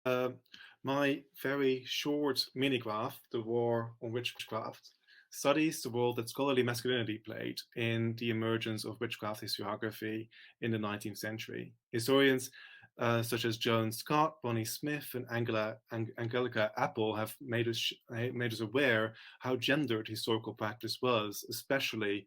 Uh, my very short mini graph, The War on Witchcraft, studies the role that scholarly masculinity played in the emergence of witchcraft historiography in the 19th century. Historians such as Joan Scott, Bonnie Smith, and Angelica Apple have made us aware how gendered historical practice was, especially,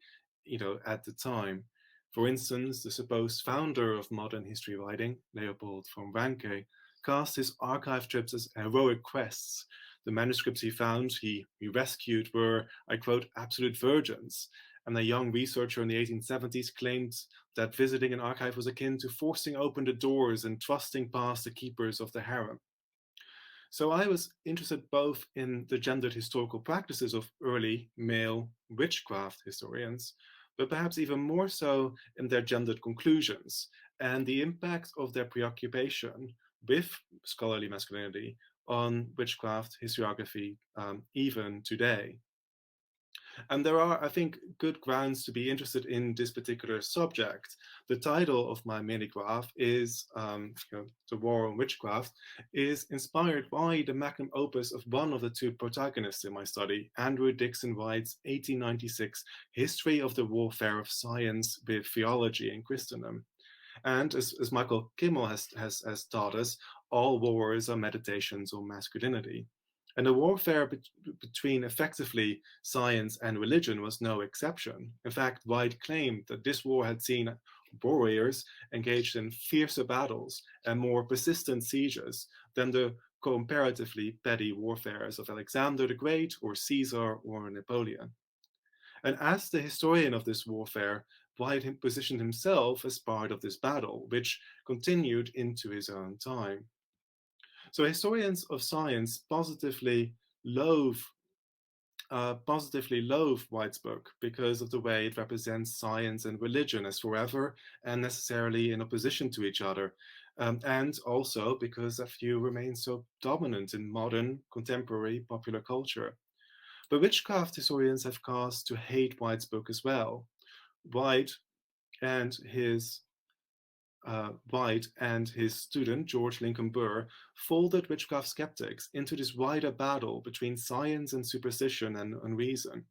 at the time. For instance, the supposed founder of modern history writing, Leopold von Ranke, cast his archive trips as heroic quests. The manuscripts he rescued were, I quote, absolute virgins. And a young researcher in the 1870s claimed that visiting an archive was akin to forcing open the doors and thrusting past the keepers of the harem. So I was interested both in the gendered historical practices of early male witchcraft historians, but perhaps even more so in their gendered conclusions and the impact of their preoccupation with scholarly masculinity on witchcraft historiography even today. And there are, I think, good grounds to be interested in this particular subject. The title of my mini graph is The War on Witchcraft, is inspired by the magnum opus of one of the two protagonists in my study, Andrew Dixon White's 1896 History of the Warfare of Science with Theology in Christendom. And as Michael Kimmel has taught us, all wars are meditations on masculinity. And the warfare between effectively science and religion was no exception. In fact, White claimed that this war had seen warriors engaged in fiercer battles and more persistent sieges than the comparatively petty warfares of Alexander the Great or Caesar or Napoleon. And as the historian of this warfare, White positioned himself as part of this battle, which continued into his own time. So historians of science positively loathe White's book because of the way it represents science and religion as forever and necessarily in opposition to each other, and also because that view remains so dominant in modern contemporary popular culture. But witchcraft historians have cause to hate White's book as well. White and his White and his student, George Lincoln Burr, folded witchcraft skeptics into this wider battle between science and superstition and reason.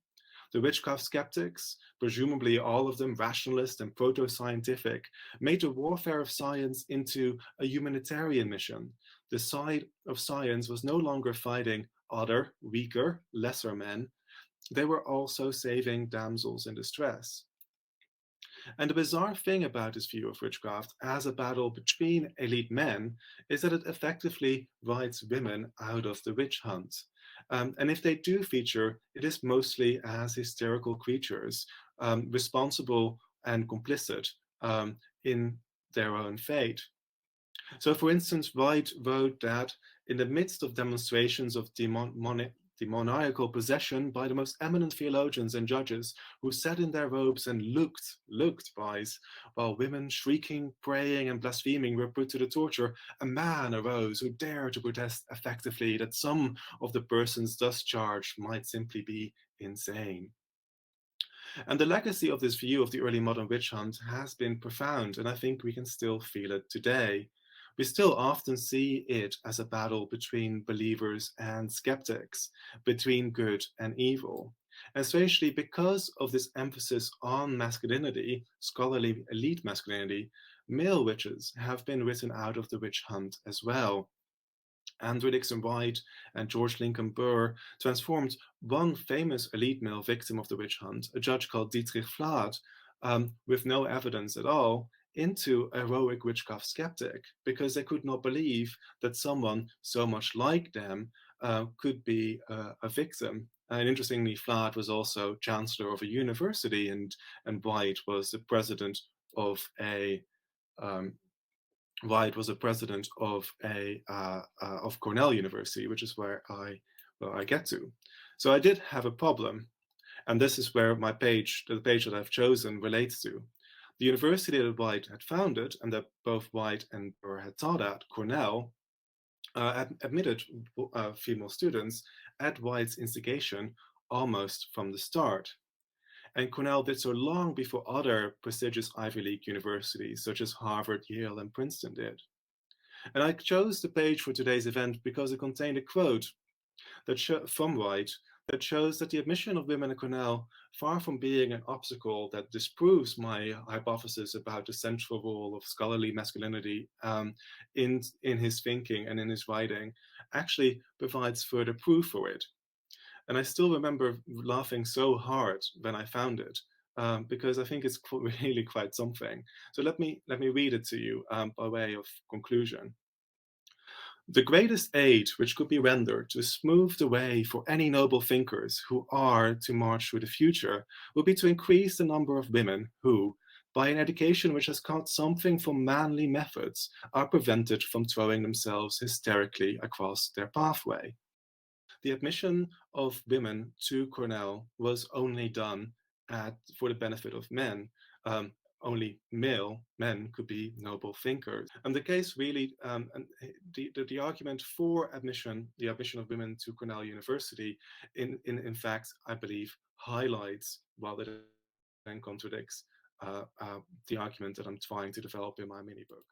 The witchcraft skeptics, presumably all of them rationalist and proto scientific, made the warfare of science into a humanitarian mission. The side of science was no longer fighting other, weaker, lesser men, they were also saving damsels in distress. And the bizarre thing about this view of witchcraft as a battle between elite men is that it effectively writes women out of the witch hunt. And if they do feature, it is mostly as hysterical creatures, responsible and complicit in their own fate. So, for instance, Wright wrote that in the midst of demonstrations of demoniacal possession by the most eminent theologians and judges who sat in their robes and looked, wise, while women shrieking, praying, and blaspheming were put to the torture, a man arose who dared to protest effectively that some of the persons thus charged might simply be insane. And the legacy of this view of the early modern witch hunt has been profound, and I think we can still feel it today. We still often see it as a battle between believers and skeptics, between good and evil. And especially because of this emphasis on masculinity, scholarly elite masculinity, male witches have been written out of the witch hunt as well. Andrew Dixon White and George Lincoln Burr transformed one famous elite male victim of the witch hunt, a judge called Dietrich Vlad, with no evidence at all, into a heroic witchcraft skeptic because they could not believe that someone so much like them could be a victim. And interestingly, Vlad was also chancellor of a university, and White was the president of a um, White was a president of Cornell University, which is where I get to. So I did have a problem, and this is where the page that I've chosen, relates to. The university that White had founded, and that both White and Burr had taught at, Cornell, admitted female students at White's instigation almost from the start. And Cornell did so long before other prestigious Ivy League universities, such as Harvard, Yale, and Princeton, did. And I chose the page for today's event because it contained a quote from White that shows that the admission of women at Cornell, far from being an obstacle that disproves my hypothesis about the central role of scholarly masculinity in his thinking and in his writing, actually provides further proof for it. And I still remember laughing so hard when I found it. Because I think it's really quite something. So let me read it to you by way of conclusion. The greatest aid which could be rendered to smooth the way for any noble thinkers who are to march through the future would be to increase the number of women who, by an education which has caught something from manly methods, are prevented from throwing themselves hysterically across their pathway. The admission of women to Cornell was only done for the benefit of men. Only male men could be noble thinkers. And the case really, and the argument for the admission of women to Cornell University, in fact, I believe, highlights rather than contradicts the argument that I'm trying to develop in my mini book.